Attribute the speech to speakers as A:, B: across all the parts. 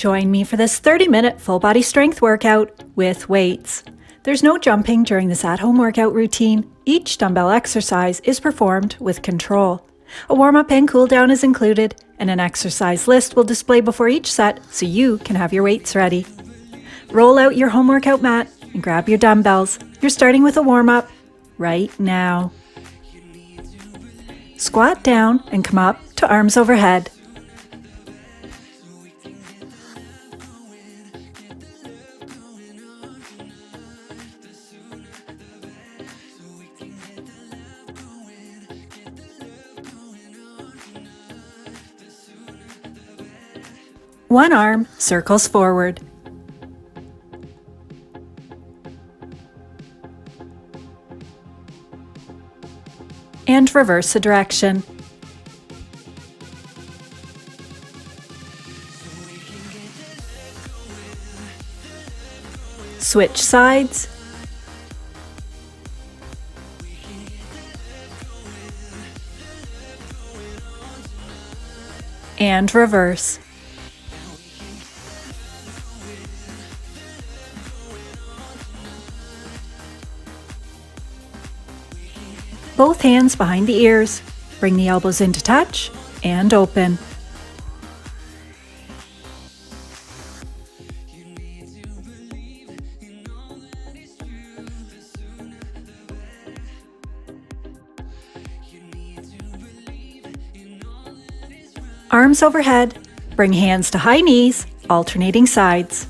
A: Join me for this 30-minute full body strength workout with weights. There's no jumping during this at-home workout routine. Each dumbbell exercise is performed with control. A warm-up and cool-down is included, and an exercise list will display before each set so you can have your weights ready. Roll out your home workout mat and grab your dumbbells. You're starting with a warm-up right now. Squat down and come up to arms overhead. One arm circles forward. And reverse the direction. Switch sides. And reverse. Both hands behind the ears. Bring the elbows into touch and open. Arms overhead. Bring hands to high knees, alternating sides.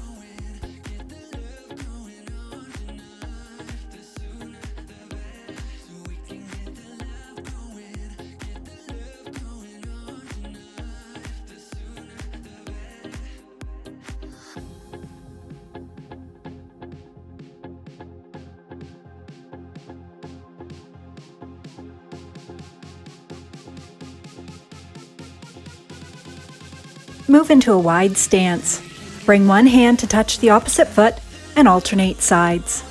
A: Move into a wide stance. Bring one hand to touch the opposite foot and alternate sides.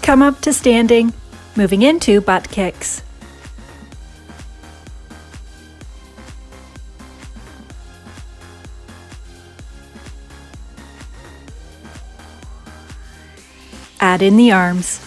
A: Come up to standing, moving into butt kicks. Add in the arms.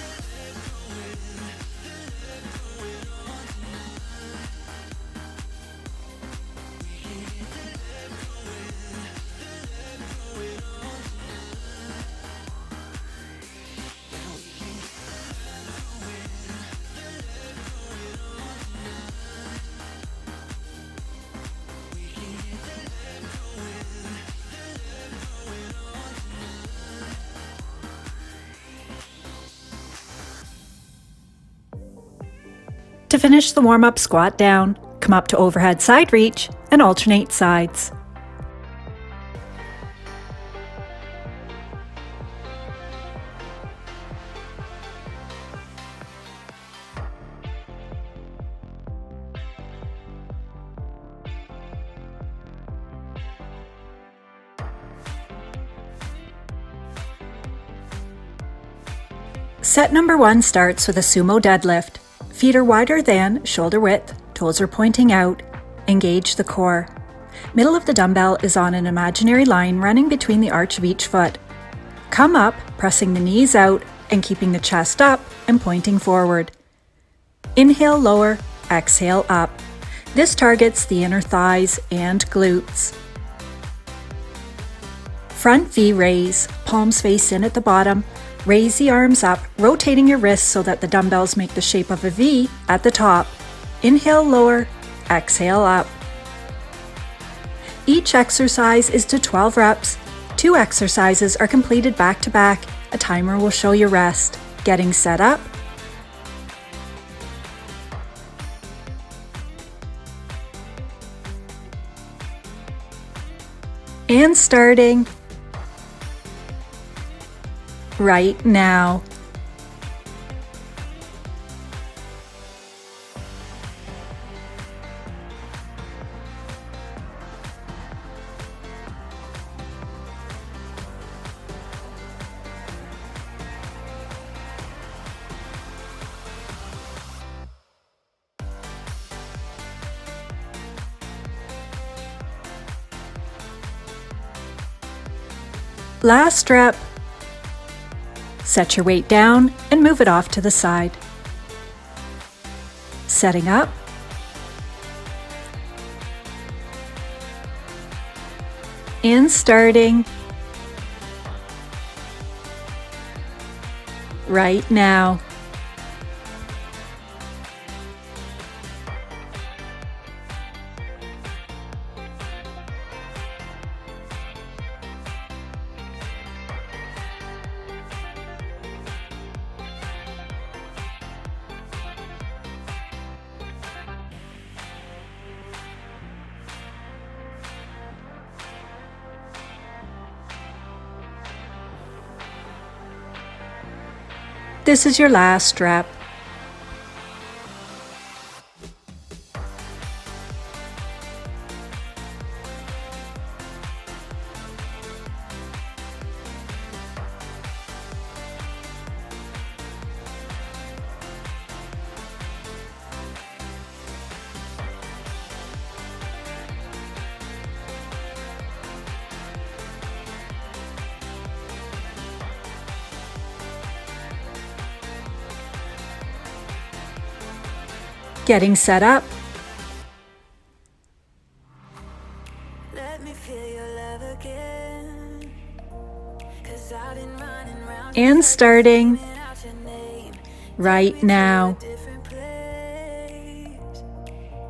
A: To finish the warm-up, squat down, come up to overhead side reach, and alternate sides. Set number 1 starts with a sumo deadlift. Feet are wider than shoulder width, toes are pointing out. Engage the core. Middle of the dumbbell is on an imaginary line running between the arch of each foot. Come up, pressing the knees out and keeping the chest up and pointing forward. Inhale, lower, exhale, up. This targets the inner thighs and glutes. Front V raise, palms face in at the bottom. Raise the arms up, rotating your wrists so that the dumbbells make the shape of a V at the top. Inhale, lower, exhale, up. Each exercise is to 12 reps. 2 exercises are completed back to back. A timer will show your rest. Getting set up. And starting. right now. Last rep. Set your weight down and move it off to the side. Setting up. And starting right now. This is your last rep. Getting set up. And starting right now.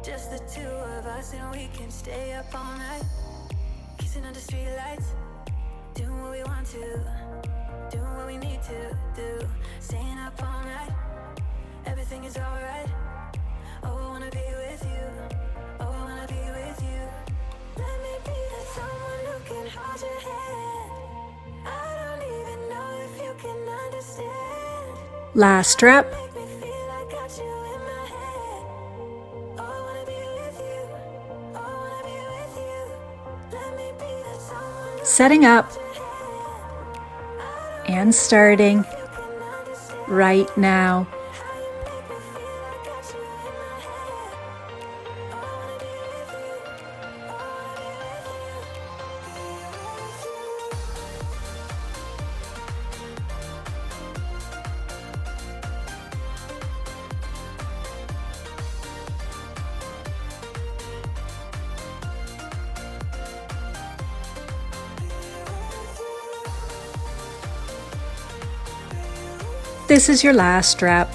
B: Just the two of us and we can stay up all night, kissing under street lights, doing what we want to, doing what we need to do, staying up all night, everything is alright. Oh, I wanna be with you. Oh, I wanna be with you. Let me be the someone who can hold your hand. I don't even know if you can understand.
A: Last rep.
B: Make me feel I got you in my head. Oh, I wanna be with you. Oh, I wanna be with you. Let me be the someone who
A: Setting up.
B: can hold your hand.
A: And starting
B: You can understand
A: right now.
B: how you make me feel I got you in my head. Oh, I wanna be with you. Oh, I wanna be with you.
A: This is your last rep.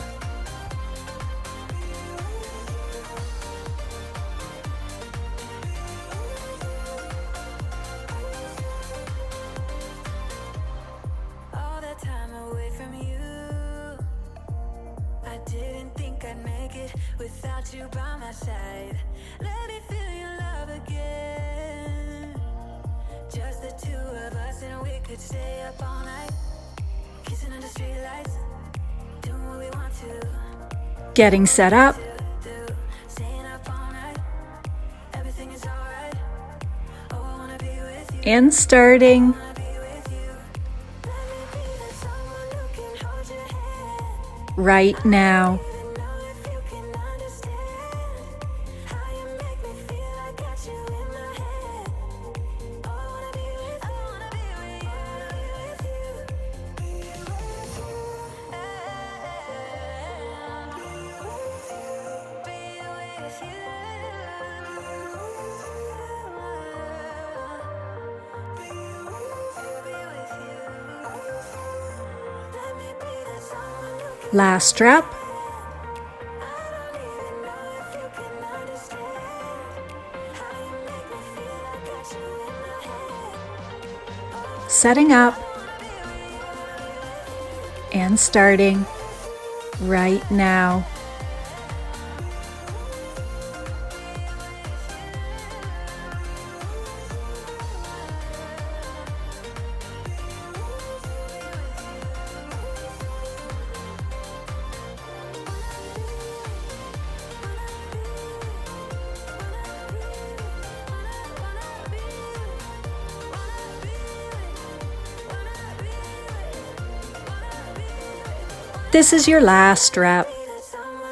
B: All that time away from you, I didn't think I'd make it without you by my side. Let me feel your love again. Just the two of us and we could stay up all night, kissing under street lights, doing what we want to
A: Getting set up.
B: do, staying up all night, everything is alright. Oh, I wanna be with you.
A: And starting
B: Wanna be with you. Let me be the someone who can hold your hand.
A: right now.
B: Even know if you can understand how you make me feel I got you in my head. Oh, I wanna be with you. I wanna be with you. I wanna be with you. Be with you. Let me be the someone who can.
A: Last rep.
B: I don't even know if you can understand how you make me feel I got you in my head.
A: Setting up.
B: I wanna be with you.
A: And starting right now. This is your last rep.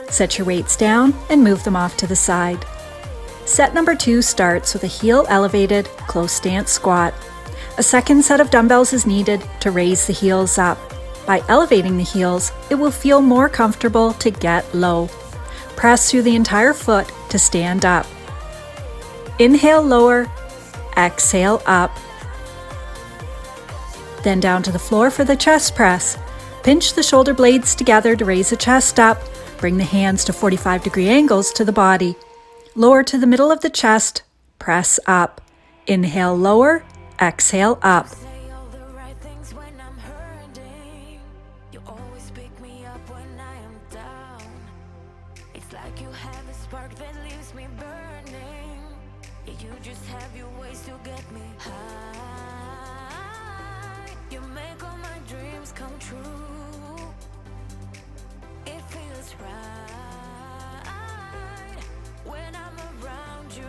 A: Set your weights down and move them off to the side. Set number 2 starts with a heel elevated, close stance squat. A second set of dumbbells is needed to raise the heels up. By elevating the heels, it will feel more comfortable to get low. Press through the entire foot to stand up. Inhale lower, exhale up. Then down to the floor for the chest press. Pinch the shoulder blades together to raise the chest up. Bring the hands to 45-degree angles to the body. Lower to the middle of the chest, press up. Inhale lower, exhale up.
B: Say all the right things when I'm hurting. You always pick me up when I am down. It's like you have a spark that leaves me burning. Yeah, you just have your ways to get me high. You make all my dreams come true. It feels right when I'm around you.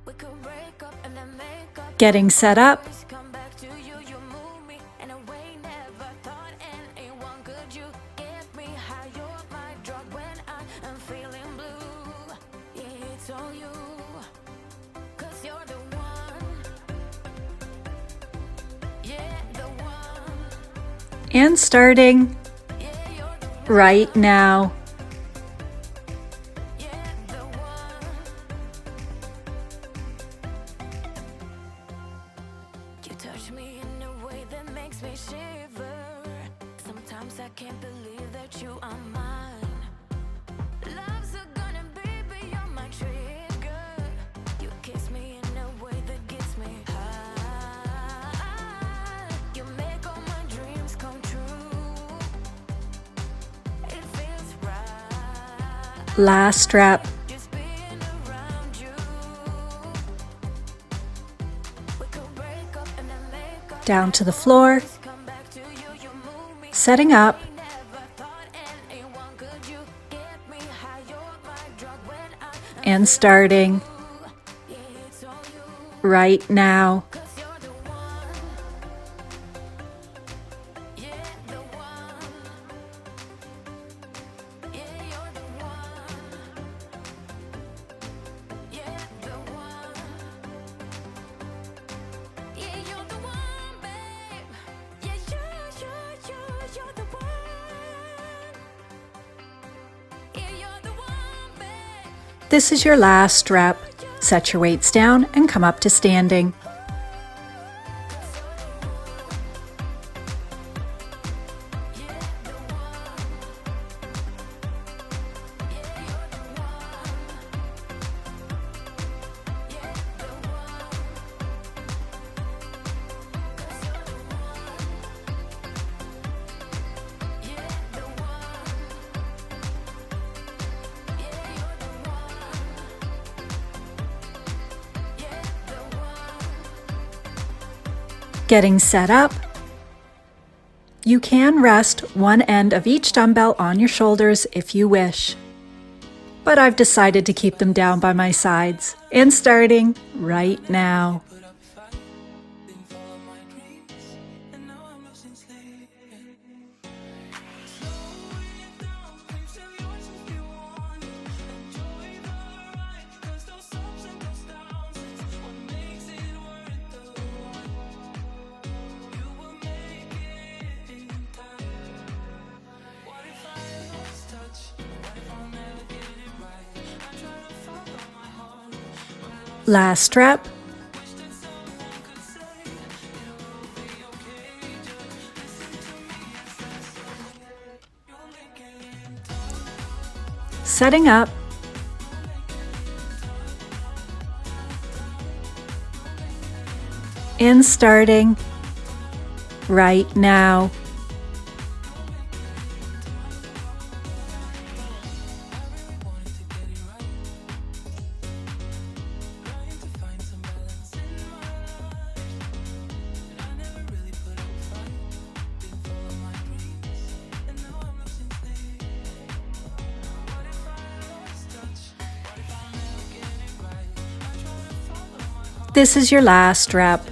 B: We could break up and then make up.
A: Getting set up.
B: Come back to you, you move me in a way never thought anyone could. You get me high, you're my drug when I am feeling blue. Yeah, it's all you, 'cause you're the one. Yeah, the one.
A: And starting
B: Yeah, you're the one.
A: right now.
B: Yeah, the one. You touch me in a way that makes me shiver. Sometimes I can't believe that you are mine. Love's a gun and baby, you're my trigger. You kiss me in a way that gets me high. You make all my dreams come true. It feels right.
A: Last rep.
B: Just being around you. We could break up and then make up.
A: Down to the floor.
B: Come back to you, you move me.
A: Setting up.
B: Never thought anyone could. You get me high, you're my drug when I am
A: And starting
B: yeah, it's all you,
A: right now.
B: 'cause you're the one. Yeah, the one. Yeah, you're the one. Yeah, the one. Yeah, you're the one, babe. Yeah, you're the one. Yeah, you're the one, babe.
A: This is your last rep. Set your weights down and come up to standing. Getting set up. You can rest one end of each dumbbell on your shoulders if you wish, but I've decided to keep them down by my sides and starting right now. Last rep. Setting up. And starting right now. This is your last rep.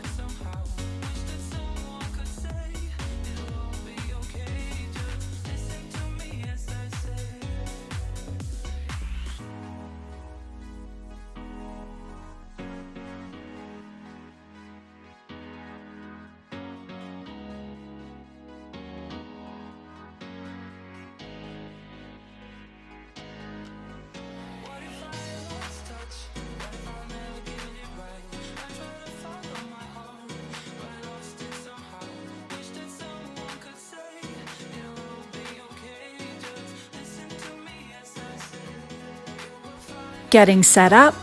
A: Getting set up.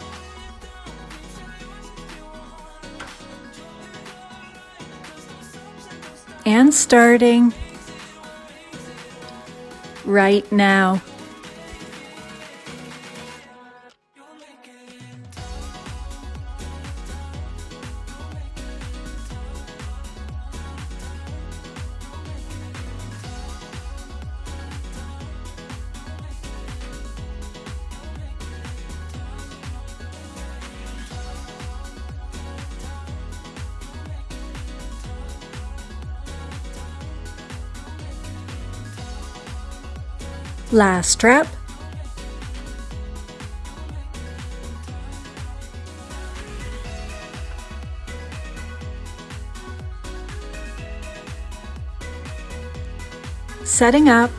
A: And starting right now. Last rep. Setting up.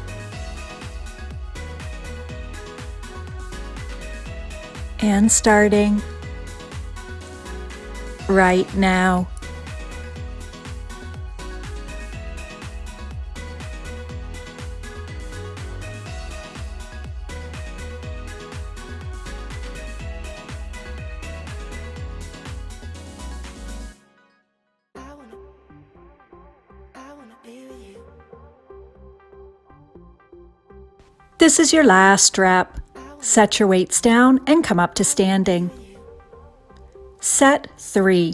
A: And starting right now. This is your last rep. Set your weights down and come up to standing. Set 3.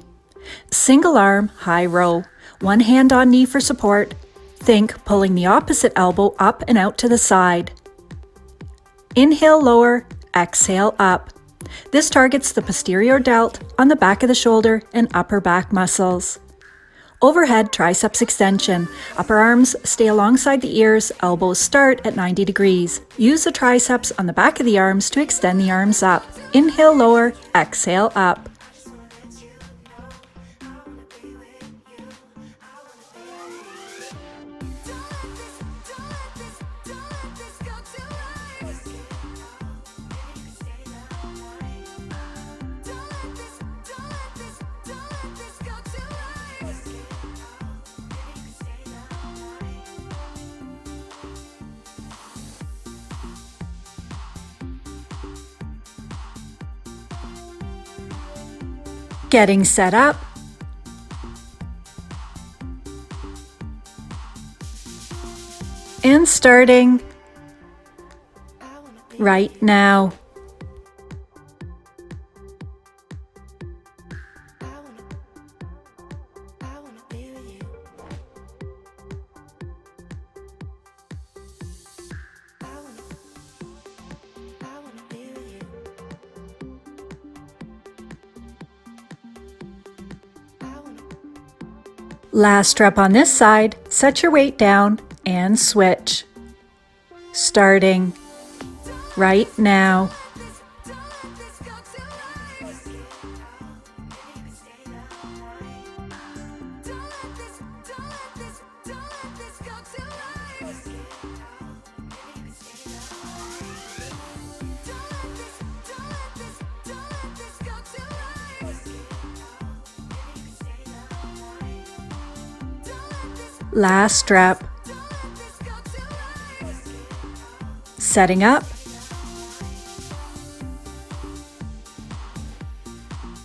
A: Single arm high row. One hand on knee for support. Think pulling the opposite elbow up and out to the side. Inhale lower, exhale up. This targets the posterior delt on the back of the shoulder and upper back muscles. Overhead triceps extension. Upper arms stay alongside the ears, elbows start at 90 degrees. Use the triceps on the back of the arms to extend the arms up. Inhale lower, exhale up. Getting set up. And starting right now. Last rep on this side, set your weight down and switch. Starting right now. Last rep. Setting up.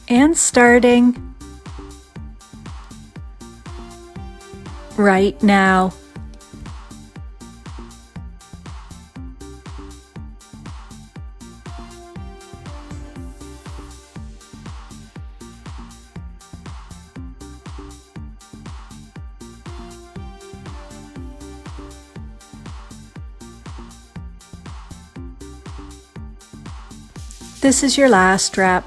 A: And starting right now. This is your last rep.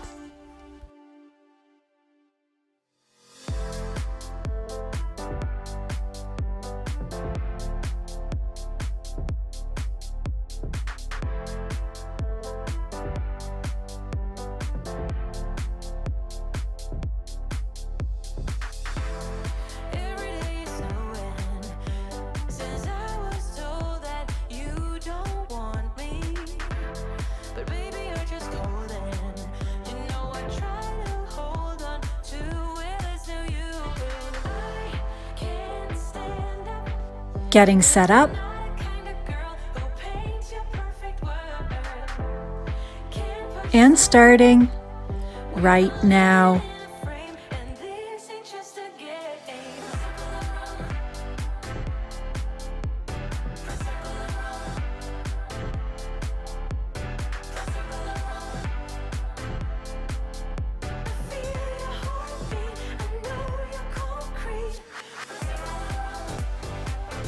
A: Getting set up. And and starting right now.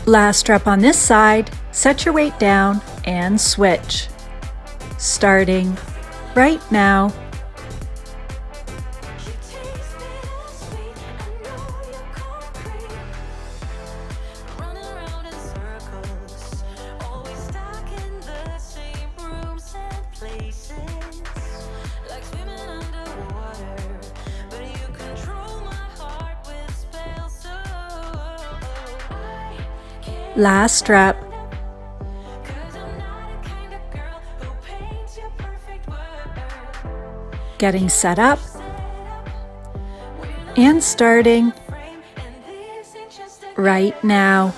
A: Last rep on this side, set your weight down and switch. Starting right now. Last rep. Getting set up and starting right now.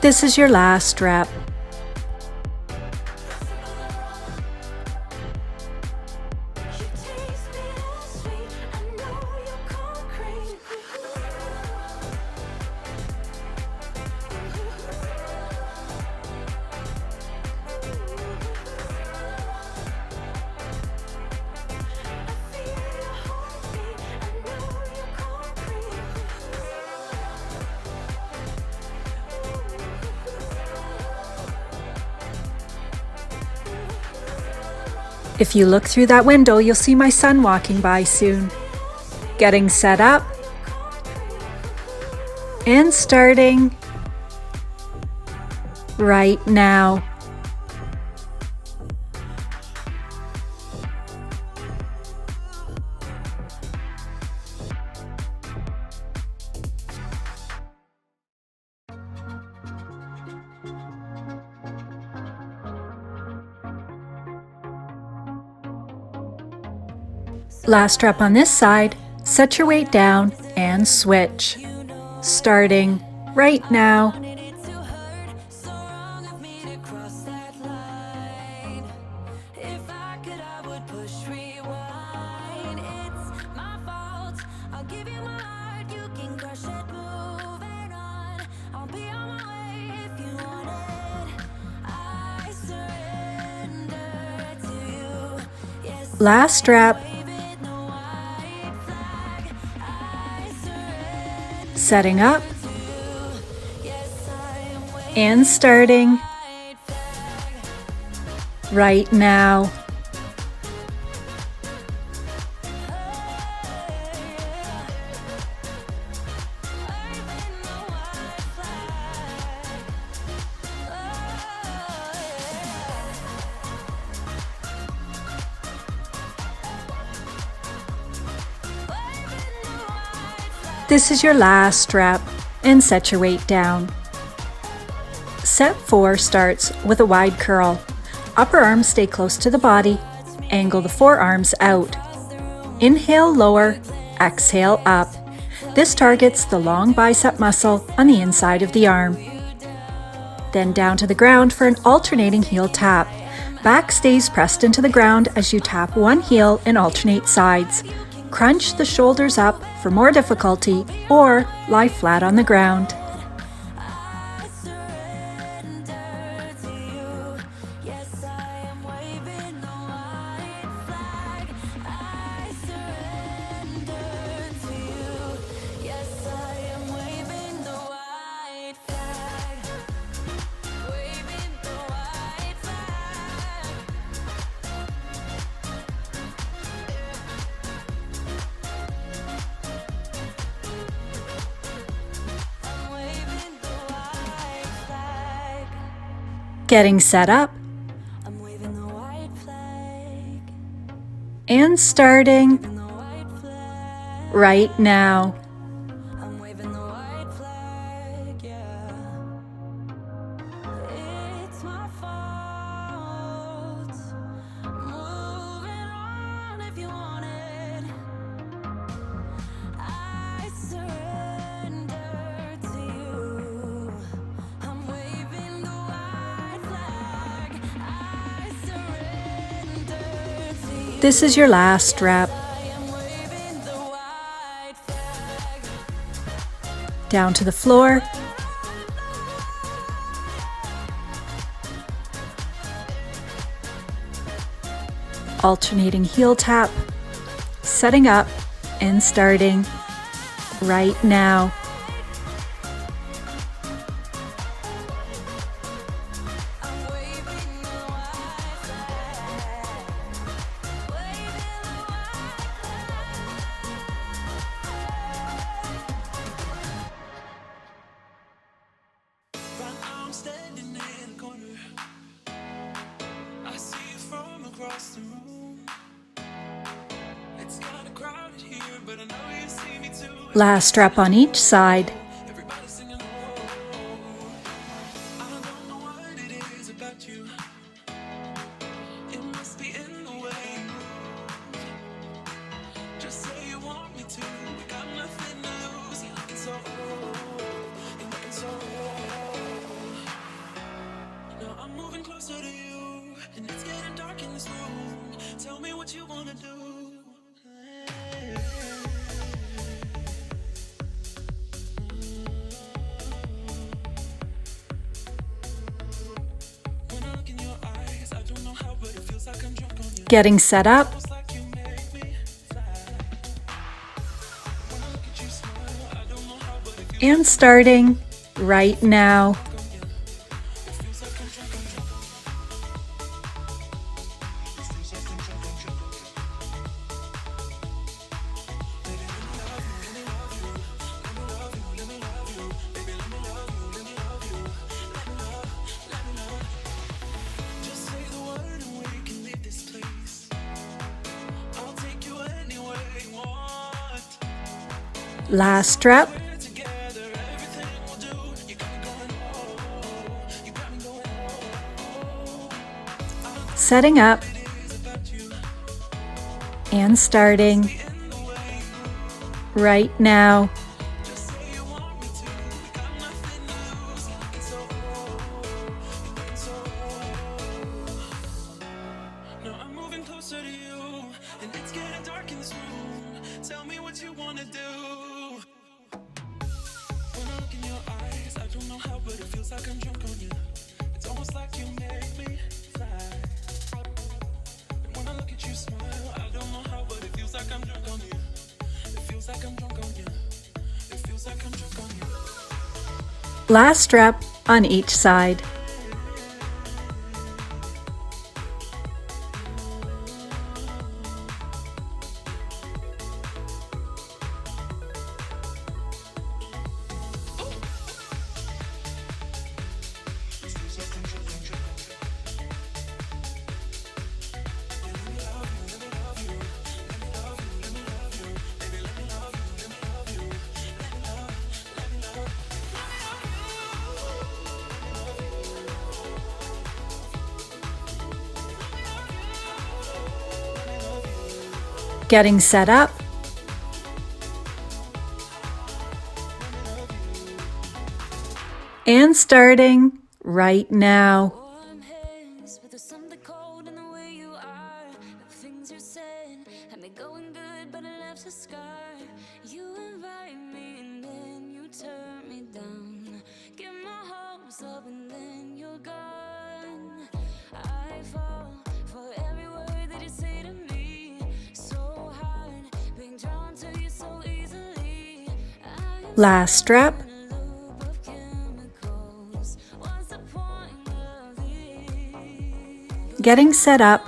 A: This is your last rep. If you look through that window, you'll see my son walking by soon. Getting set up and starting right now. Last rep on this side, set your weight down and switch. Starting right now. Last rep. Setting up and starting right now. This is your last rep, and set your weight down. Set 4 starts with a wide curl. Upper arms stay close to the body. Angle the forearms out. Inhale lower, exhale up. This targets the long bicep muscle on the inside of the arm. Then down to the ground for an alternating heel tap. Back stays pressed into the ground as you tap one heel and alternate sides. Crunch the shoulders up for more difficulty, or lie flat on the ground. Getting set up and starting right now. This is your last rep. Down to the floor. Alternating heel tap, setting up and starting right now. Last rep on each side. Getting set up. And starting right now. Last rep. Setting up and starting right now. Last rep on each side. Getting set up. And starting right now. Last rep. Getting set up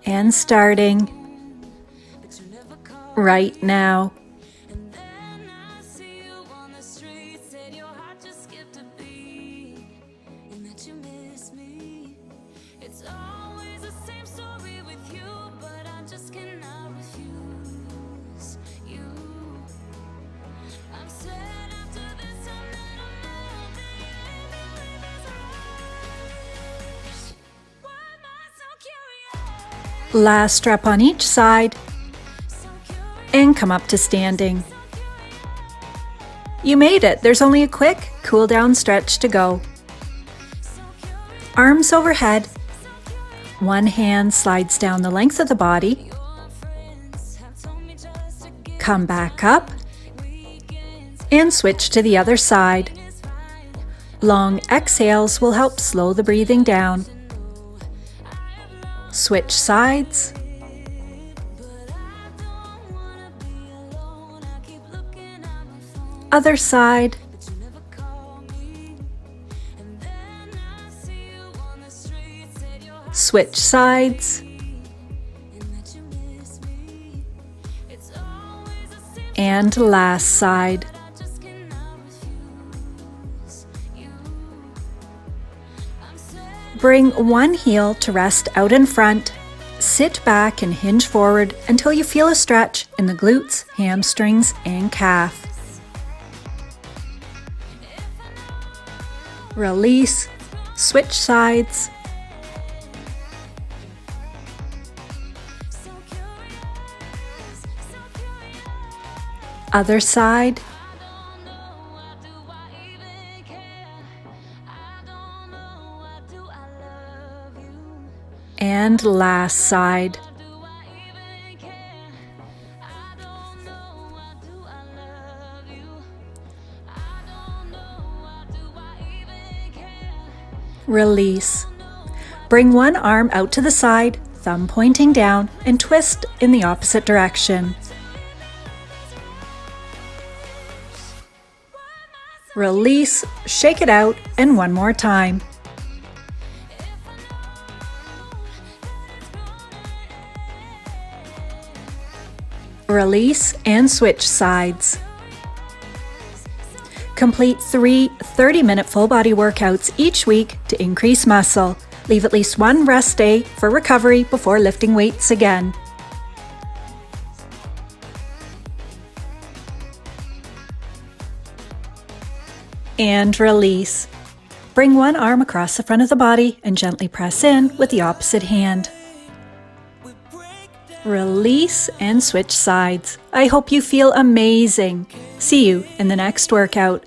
A: and starting right now. Last step on each side and come up to standing. You made it. There's only a quick cool down stretch to go. Arms overhead, One hand slides down the length of the body. Come back up and switch to the other side. Long exhales will help slow the breathing down. Switch sides. Other side. Switch sides. And last side. Bring one heel to rest out in front. Sit back and hinge forward until you feel a stretch in the glutes, hamstrings, and calf. Release. Switch sides. Other side. And last side. Release. Bring one arm out to the side, thumb pointing down, and twist in the opposite direction. Release, shake it out, and one more time. Release and switch sides. Complete 3 30-minute full body workouts each week to increase muscle. Leave at least one rest day for recovery before lifting weights again. And release. Bring one arm across the front of the body and gently press in with the opposite hand. Release and switch sides. I hope you feel amazing. See you in the next workout.